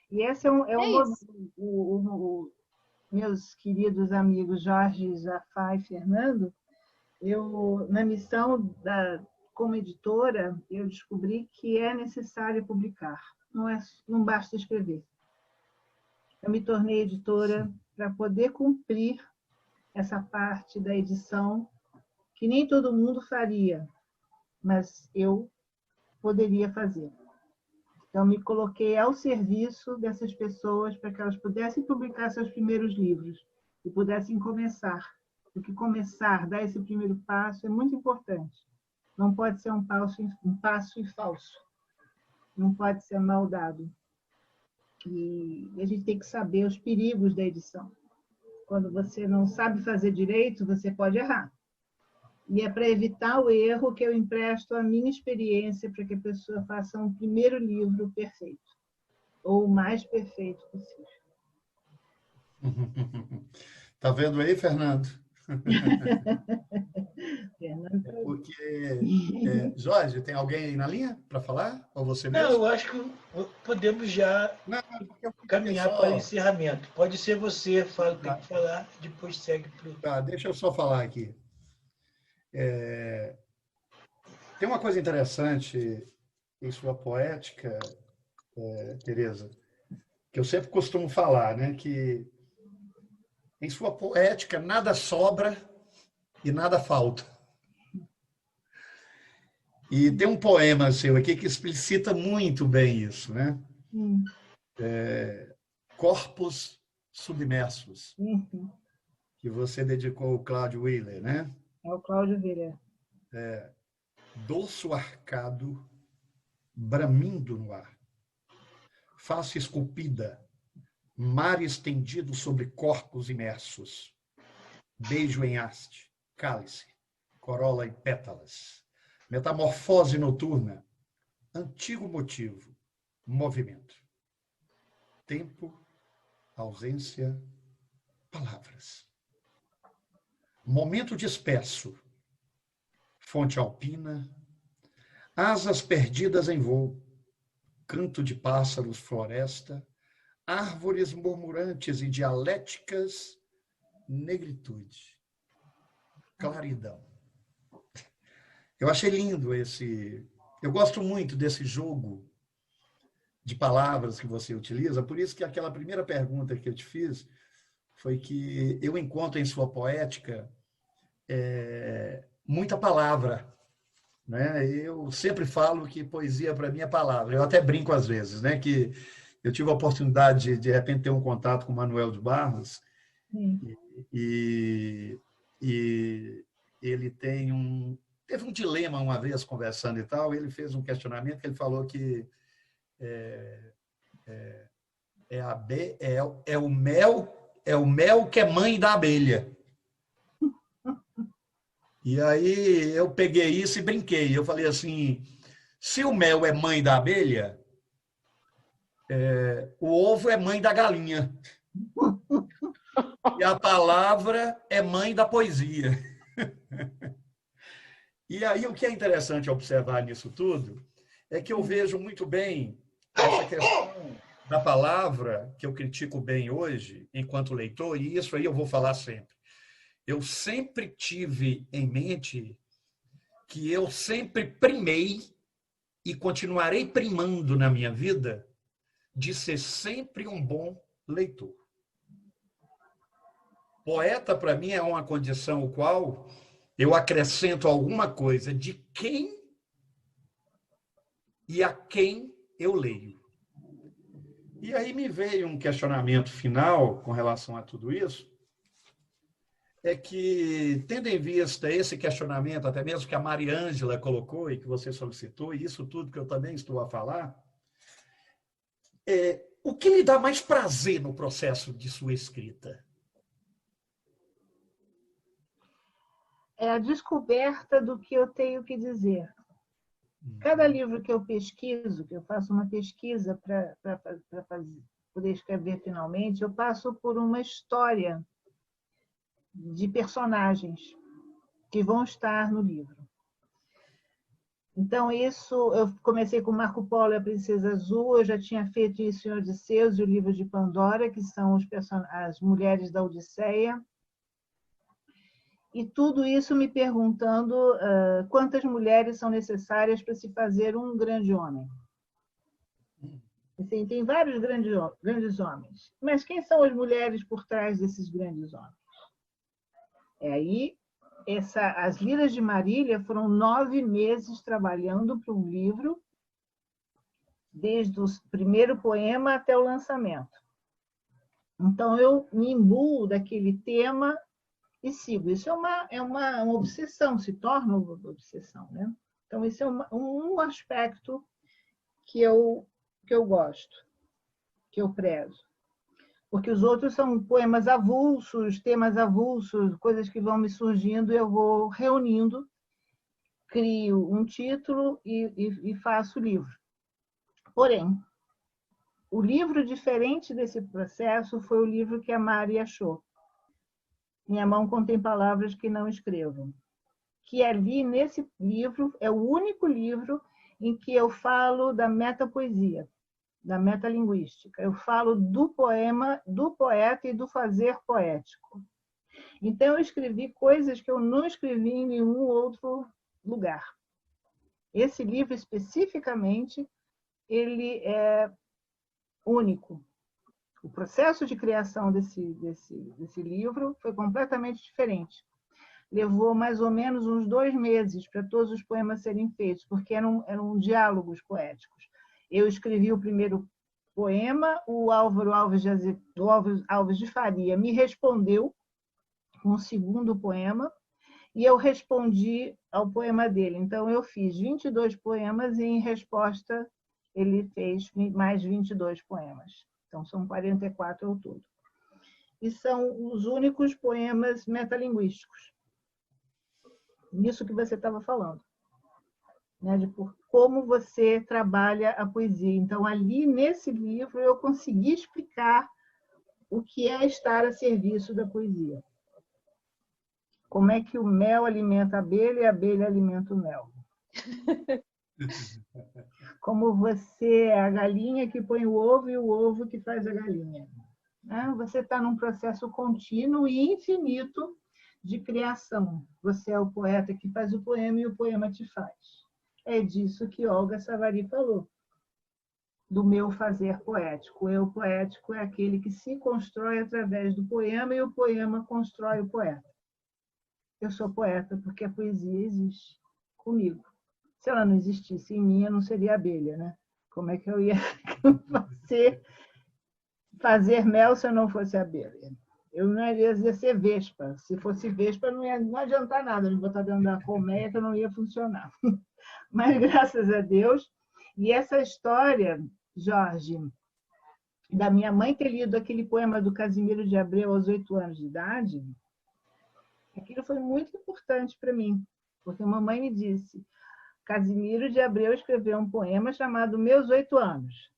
E esse meus queridos amigos Jorge, Jafá e Fernando, na missão como editora, eu descobri que é necessário publicar, não basta escrever. Eu me tornei editora para poder cumprir essa parte da edição que nem todo mundo faria, mas eu poderia fazer. Então, me coloquei ao serviço dessas pessoas para que elas pudessem publicar seus primeiros livros e pudessem começar. Porque começar, dar esse primeiro passo é muito importante. Não pode ser um passo falso. Não pode ser mal dado. E a gente tem que saber os perigos da edição. Quando você não sabe fazer direito, você pode errar. E é para evitar o erro que eu empresto a minha experiência para que a pessoa faça um primeiro livro perfeito, ou o mais perfeito possível. Tá vendo aí, Fernando? Porque, Jorge, tem alguém aí na linha para falar? Ou você Não, mesmo? eu acho que podemos já Não, porque eu queria caminhar para o encerramento. Pode ser você, tem que falar, depois segue para o... Tá, deixa eu só falar aqui. Tem uma coisa interessante em sua poética, Tereza, que eu sempre costumo falar, né? Que em sua poética nada sobra e nada falta. E tem um poema seu aqui que explicita muito bem isso, né? Corpos Submersos, que você dedicou ao Cláudio Willer, né? É o Cláudio Willer. Dorso arcado, bramindo no ar. Face esculpida, mar estendido sobre corpos imersos. Beijo em haste, cálice, corola e pétalas. Metamorfose noturna, antigo motivo, movimento. Tempo, ausência, palavras. Momento disperso, fonte alpina, asas perdidas em voo, canto de pássaros, floresta, árvores murmurantes e dialéticas, negritude, claridão. Eu achei lindo esse... Eu gosto muito desse jogo de palavras que você utiliza, por isso que aquela primeira pergunta que eu te fiz foi que eu encontro em sua poética muita palavra, né? Eu sempre falo que poesia para mim é palavra. Eu até brinco às vezes, né? Que eu tive a oportunidade de repente ter um contato com o Manuel de Barros e ele teve um dilema uma vez conversando e tal. Ele fez um questionamento que ele falou que o mel que é mãe da abelha. E aí eu peguei isso e brinquei. Eu falei assim, se o mel é mãe da abelha, o ovo é mãe da galinha. E a palavra é mãe da poesia. E aí o que é interessante observar nisso tudo é que eu vejo muito bem essa questão da palavra, que eu critico bem hoje, enquanto leitor, e isso aí eu vou falar sempre. Eu sempre tive em mente que eu sempre primei e continuarei primando na minha vida de ser sempre um bom leitor. Poeta, para mim, é uma condição o qual eu acrescento alguma coisa de quem e a quem eu leio. E aí me veio um questionamento final com relação a tudo isso, é que, tendo em vista esse questionamento, até mesmo que a Mariângela colocou e que você solicitou, e isso tudo que eu também estou a falar, o que lhe dá mais prazer no processo de sua escrita? É a descoberta do que eu tenho que dizer. Cada livro que eu pesquiso, que eu faço uma pesquisa para poder escrever finalmente, eu passo por uma história de personagens que vão estar no livro. Então, isso, eu comecei com Marco Polo e a Princesa Azul, eu já tinha feito isso em Odisseus e o livro de Pandora, que são as mulheres da Odisseia. E tudo isso me perguntando quantas mulheres são necessárias para se fazer um grande homem. Assim, tem vários grandes homens, mas quem são as mulheres por trás desses grandes homens? Aí, as Liras de Marília foram 9 meses trabalhando para um livro, desde o primeiro poema até o lançamento. Então, eu me imbuo daquele tema e sigo. Isso é uma obsessão, se torna uma obsessão, né? Então, esse é um aspecto que eu gosto, que eu prezo. Porque os outros são poemas avulsos, temas avulsos, coisas que vão me surgindo, eu vou reunindo, crio um título e faço o livro. Porém, o livro diferente desse processo foi o livro que a Mari achou. Minha mão contém palavras que não escrevo. Que ali, nesse livro, é o único livro em que eu falo da metapoesia, da metalinguística. Eu falo do poema, do poeta e do fazer poético. Então, eu escrevi coisas que eu não escrevi em nenhum outro lugar. Esse livro, especificamente, ele é único. O processo de criação desse livro foi completamente diferente. Levou mais ou menos uns 2 meses para todos os poemas serem feitos, porque eram diálogos poéticos. Eu escrevi o primeiro poema, o Álvaro Alves de Faria me respondeu com o segundo poema, e eu respondi ao poema dele. Então, eu fiz 22 poemas e, em resposta, ele fez mais 22 poemas. Então, são 44 ao todo. E são os únicos poemas metalinguísticos. Nisso que você estava falando. Né? De como você trabalha a poesia. Então, ali, nesse livro, eu consegui explicar o que é estar a serviço da poesia. Como é que o mel alimenta a abelha e a abelha alimenta o mel. Como você é a galinha que põe o ovo e o ovo que faz a galinha. Você está num processo contínuo e infinito de criação. Você é o poeta que faz o poema e o poema te faz. É disso que Olga Savary falou, do meu fazer poético. O eu poético é aquele que se constrói através do poema e o poema constrói o poeta. Eu sou poeta porque a poesia existe comigo. Se ela não existisse em mim, eu não seria abelha, né? Como é que eu ia fazer mel se eu não fosse abelha? Eu não ia ser vespa. Se fosse vespa, não ia adiantar nada. Me botar dentro da colmeia que não ia funcionar. Mas, graças a Deus, e essa história, Jorge, da minha mãe ter lido aquele poema do Casimiro de Abreu aos 8 anos de idade, aquilo foi muito importante para mim, porque a mamãe me disse, Casimiro de Abreu escreveu um poema chamado Meus 8 Anos.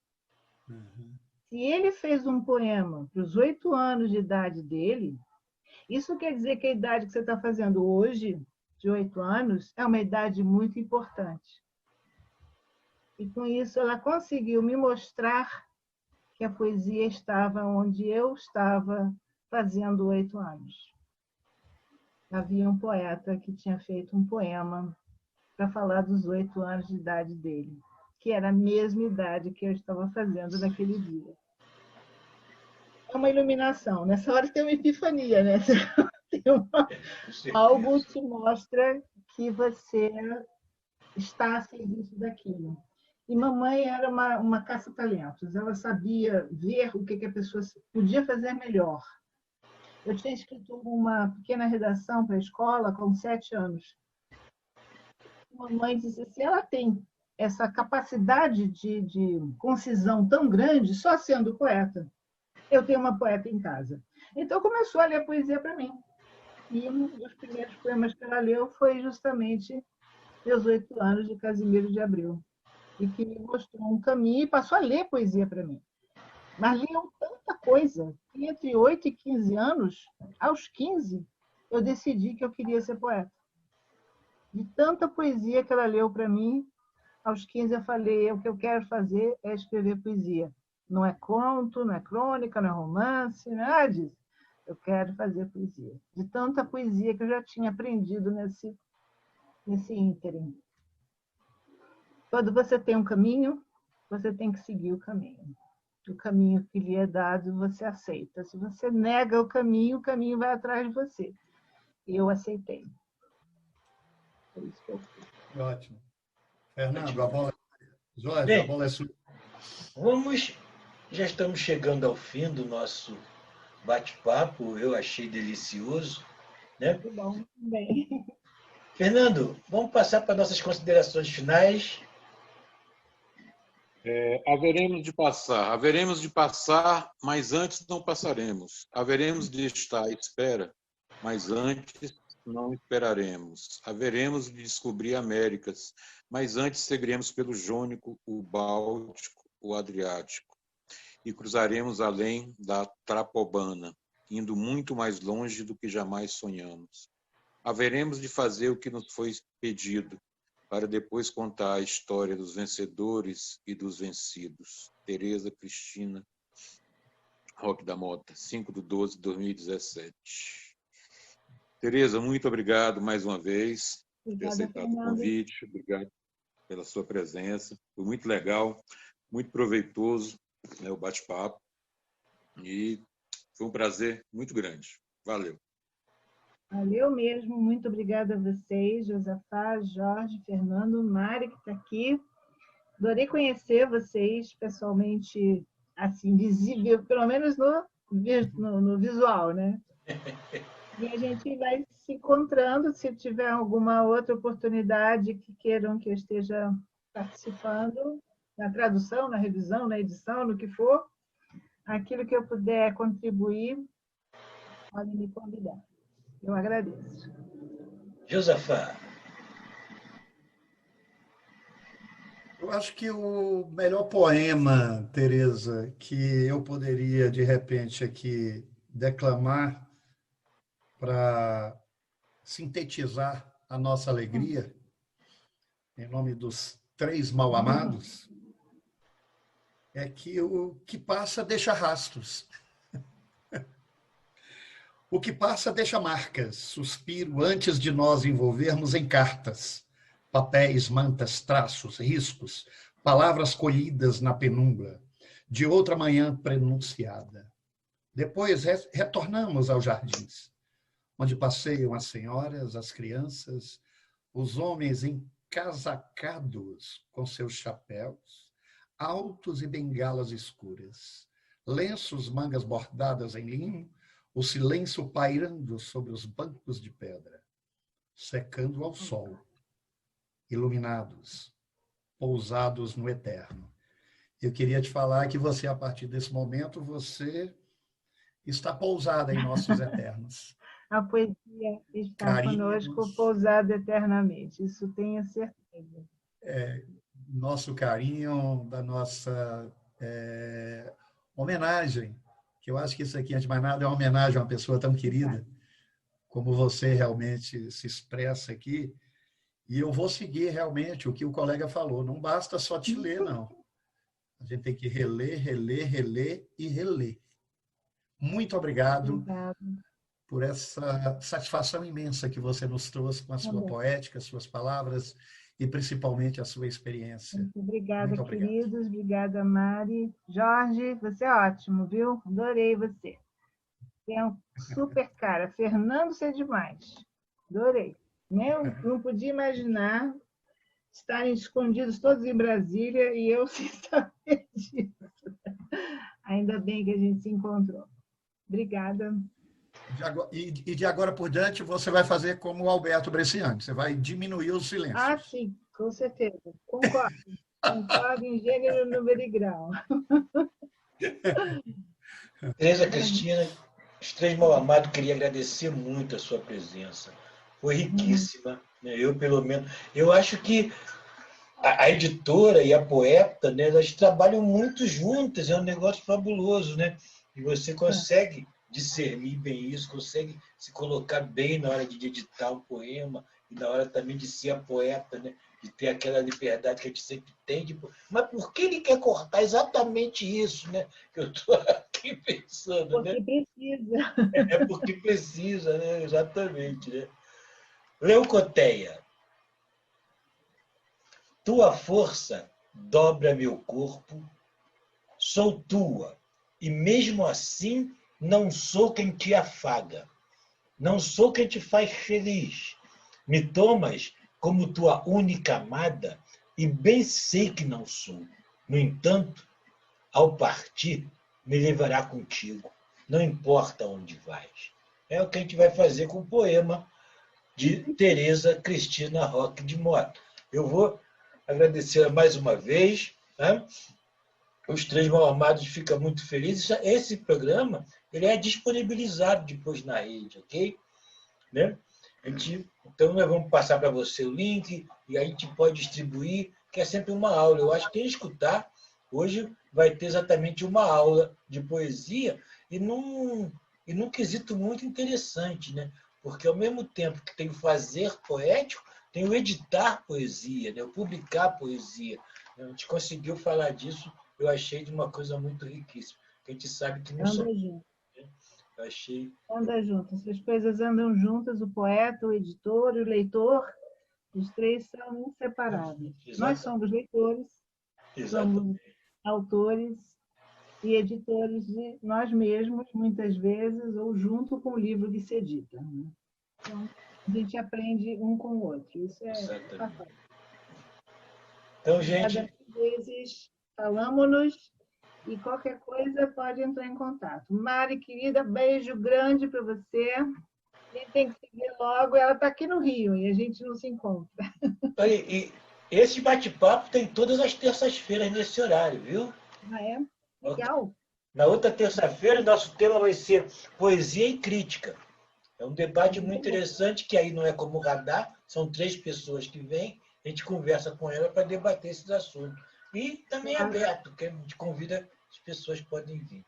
Uhum. Se ele fez um poema para os 8 anos de idade dele, isso quer dizer que a idade que você está fazendo hoje, de 8 anos, é uma idade muito importante. E com isso ela conseguiu me mostrar que a poesia estava onde eu estava fazendo 8 anos. Havia um poeta que tinha feito um poema para falar dos 8 anos de idade dele, que era a mesma idade que eu estava fazendo naquele dia. É uma iluminação. Nessa hora tem uma epifania, né? Algo te mostra que você está a serviço daquilo. E mamãe era uma caça-talentos. Ela sabia ver o que a pessoa podia fazer melhor. Eu tinha escrito uma pequena redação para a escola com 7 anos. Mamãe disse assim, ela tem essa capacidade de concisão tão grande só sendo poeta. Eu tenho uma poeta em casa. Então, começou a ler poesia para mim. E um dos primeiros poemas que ela leu foi justamente Meus 8 Anos, de Casimiro de Abreu. E que me mostrou um caminho e passou a ler poesia para mim. Mas liam tanta coisa que entre 8 e 15 anos, aos 15, eu decidi que eu queria ser poeta. De tanta poesia que ela leu para mim, aos 15 eu falei, o que eu quero fazer é escrever poesia. Não é conto, não é crônica, não é romance, nada disso. Eu quero fazer poesia. De tanta poesia que eu já tinha aprendido nesse ínterim. Quando você tem um caminho, você tem que seguir o caminho. O caminho que lhe é dado, você aceita. Se você nega o caminho vai atrás de você. E eu aceitei. Foi isso que eu fiz. Ótimo. Fernando, a bola... Jorge, bem, a bola é sua. Já estamos chegando ao fim do nosso bate-papo. Eu achei delicioso. Né? Muito bom também. Fernando, vamos passar para nossas considerações finais. Haveremos de passar, mas antes não passaremos. Haveremos de estar à espera, mas antes não esperaremos. Haveremos de descobrir Américas, mas antes seguiremos pelo Jônico, o Báltico, o Adriático, e cruzaremos além da Trapobana. indo muito mais longe do que jamais sonhamos. Haveremos de fazer o que nos foi pedido, para depois contar a história dos vencedores e dos vencidos. Tereza Cristina Roque da Mota, 5/12/2017. Tereza, muito obrigado mais uma vez por ter aceitado o convite. Obrigado pela sua presença. Foi muito legal, muito proveitoso, né, o bate-papo. E foi um prazer muito grande. Valeu. Valeu mesmo. Muito obrigada a vocês, Josafá, Jorge, Fernando, Mari, que está aqui. Adorei conhecer vocês pessoalmente, assim, visível, pelo menos no visual, né? E a gente vai se encontrando, se tiver alguma outra oportunidade que queiram que eu esteja participando, na tradução, na revisão, na edição, no que for, aquilo que eu puder contribuir, podem me convidar. Eu agradeço. Josafá. Eu acho que o melhor poema, Tereza, que eu poderia, de repente, aqui declamar para sintetizar a nossa alegria, em nome dos 3 mal-amados, é que o que passa deixa rastros. O que passa deixa marcas, suspiro antes de nós envolvermos em cartas, papéis, mantas, traços, riscos, palavras colhidas na penumbra, de outra manhã prenunciada. Depois retornamos aos jardins, onde passeiam as senhoras, as crianças, os homens encasacados com seus chapéus, altos e bengalas escuras, lenços, mangas bordadas em linho, o silêncio pairando sobre os bancos de pedra, secando ao sol, iluminados, pousados no eterno. Eu queria te falar que você, a partir desse momento, você está pousada em nossos eternos. A poesia está conosco, pousada eternamente, isso tenho certeza. Nosso carinho, da nossa homenagem, que eu acho que isso aqui, antes de mais nada, é uma homenagem a uma pessoa tão querida, como você realmente se expressa aqui. E eu vou seguir realmente o que o colega falou. Não basta só te ler, não. A gente tem que reler, reler, reler e reler. Muito obrigado por essa satisfação imensa que você nos trouxe com a sua poética, suas palavras e principalmente a sua experiência. Muito obrigada, queridos. Obrigada, Mari. Jorge, você é ótimo, viu? Adorei você. Tem um super cara. Fernando, você é demais. Adorei. Não podia imaginar estarem escondidos todos em Brasília e eu sem saber disso. Ainda bem que a gente se encontrou. Obrigada. E de agora por diante, você vai fazer como o Alberto Bresciani, você vai diminuir os silêncios. Ah, sim, com certeza. Concordo. Concordo em gênero, número e grau. Tereza Cristina, os 3 mal-amados, queria agradecer muito a sua presença. Foi riquíssima. Né? Eu, pelo menos, eu acho que a editora e a poeta, né, elas trabalham muito juntas, é um negócio fabuloso, né? E você consegue discernir bem isso, consegue se colocar bem na hora de editar um poema e na hora também de ser a poeta, né? De ter aquela liberdade que a gente sempre tem. Mas por que ele quer cortar exatamente isso, né? Que eu estou aqui pensando, porque né? Precisa. É porque precisa, né? Exatamente, né? Leucoteia. Tua força dobra meu corpo, sou tua, e mesmo assim não sou quem te afaga, não sou quem te faz feliz. Me tomas como tua única amada e bem sei que não sou. No entanto, ao partir, me levará contigo, não importa onde vais. É o que a gente vai fazer com o poema de Tereza Cristina Roque de Mota. Eu vou agradecer mais uma vez. Né? Os 3 mal-amados ficam muito felizes. Esse programa ele é disponibilizado depois na rede, ok? Né? Então, nós vamos passar para você o link e a gente pode distribuir, que é sempre uma aula. Eu acho que quem escutar, hoje vai ter exatamente uma aula de poesia e não e num quesito muito interessante, né? Porque ao mesmo tempo que tem o fazer poético, tem o editar poesia, né? O publicar poesia. A gente conseguiu falar disso, eu achei de uma coisa muito riquíssima. A gente sabe que não só... Anda junto. Eu achei... Anda junto. Essas coisas andam juntas, o poeta, o editor e o leitor, os três são inseparáveis. Nós somos leitores, somos autores e editores de nós mesmos, muitas vezes, ou junto com o livro que se edita. Então, a gente aprende um com o outro. Isso é fatal. Então, gente... Cada vezes falamos-nos e qualquer coisa pode entrar em contato. Mari, querida, beijo grande para você. A gente tem que seguir logo. Ela está aqui no Rio e a gente não se encontra. E esse bate-papo tem todas as terças-feiras nesse horário, viu? Ah, é? Legal. Na outra terça-feira, nosso tema vai ser poesia e crítica. É um debate muito interessante, que aí não é como radar, são 3 pessoas que vêm, a gente conversa com ela para debater esses assuntos. E também é aberto, que a gente convida, as pessoas podem vir.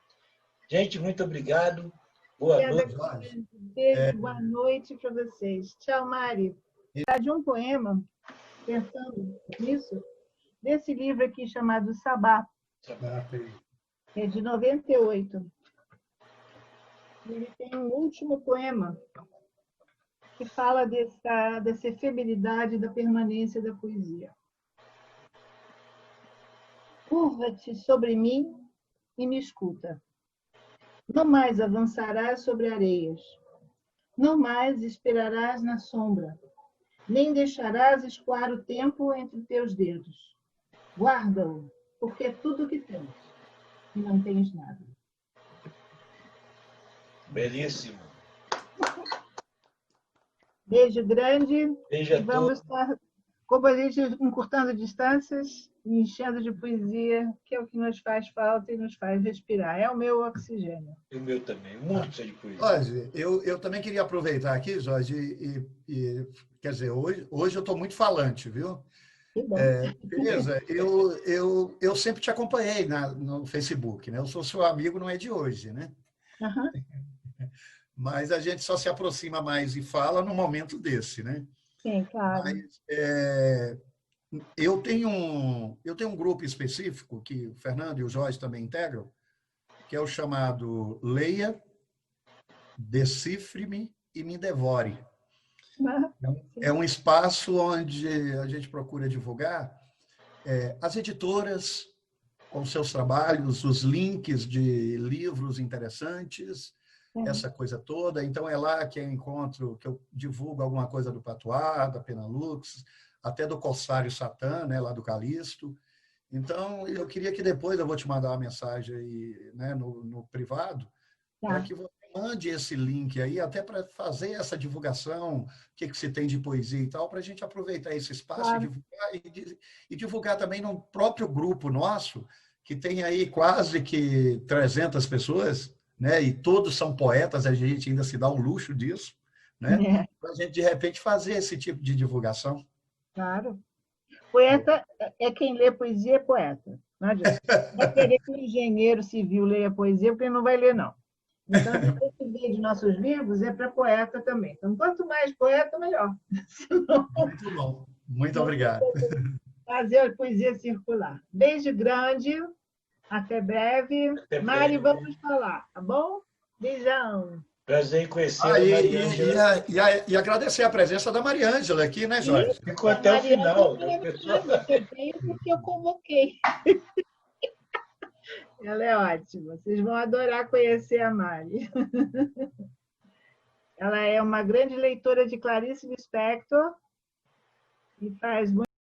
Gente, muito obrigado. Boa noite. Beijo, boa noite para vocês. Tchau, Mari. De um poema, pensando nisso, desse livro aqui chamado Sabá. É de 98. Ele tem um último poema que fala dessa efemeridade da permanência da poesia. Curva-te sobre mim e me escuta. Não mais avançarás sobre areias. Não mais esperarás na sombra. Nem deixarás escoar o tempo entre teus dedos. Guarda-o, porque é tudo o que tens. E não tens nada. Belíssimo. Beijo grande. Beijo a e vamos estar, como a gente, encurtando distâncias e enchendo de poesia, que é o que nos faz falta e nos faz respirar. É o meu oxigênio. E o meu também. Muito cheio de poesia. Jorge, eu também queria aproveitar aqui, Jorge, quer dizer, hoje eu estou muito falante, viu? Beleza, eu sempre te acompanhei no Facebook, né? Eu sou seu amigo, não é de hoje, né? Uhum. Mas a gente só se aproxima mais e fala num momento desse, né? Sim, claro. Mas, eu tenho um grupo específico que o Fernando e o Jorge também integram, que é o chamado Leia, Decifre-me e Me Devore. É um espaço onde a gente procura divulgar as editoras com seus trabalhos, os links de livros interessantes, essa coisa toda. Então, é lá que eu encontro, que eu divulgo alguma coisa do Patuá, da Penalux, até do Corsário Satã, né, lá do Calixto. Então, eu queria que depois eu vou te mandar uma mensagem aí, né, no privado, para que você mande esse link aí, até para fazer essa divulgação, o que se tem de poesia e tal, para a gente aproveitar esse espaço e divulgar também no próprio grupo nosso, que tem aí quase que 300 pessoas, né? E todos são poetas, a gente ainda se dá o luxo disso, né? Para a gente, de repente, fazer esse tipo de divulgação. Claro. Poeta é quem lê poesia, é poeta. Não adianta. Vai querer que o engenheiro civil leia poesia, porque ele não vai ler, não. Então, esse vídeo de nossos livros é para poeta também. Então, quanto mais poeta, melhor. Senão, muito bom. Muito obrigado. Fazer a poesia circular. Beijo grande. Até breve. Até Mari, breve. vamos falar, tá bom? Beijão. Prazer em conhecer a Mariângela. E agradecer a presença da Mariângela aqui, né, Jorge? Ficou até o final. Eu tenho porque eu convoquei. Ela é ótima. Vocês vão adorar conhecer a Mari. Ela é uma grande leitora de Clarice Lispector e faz muito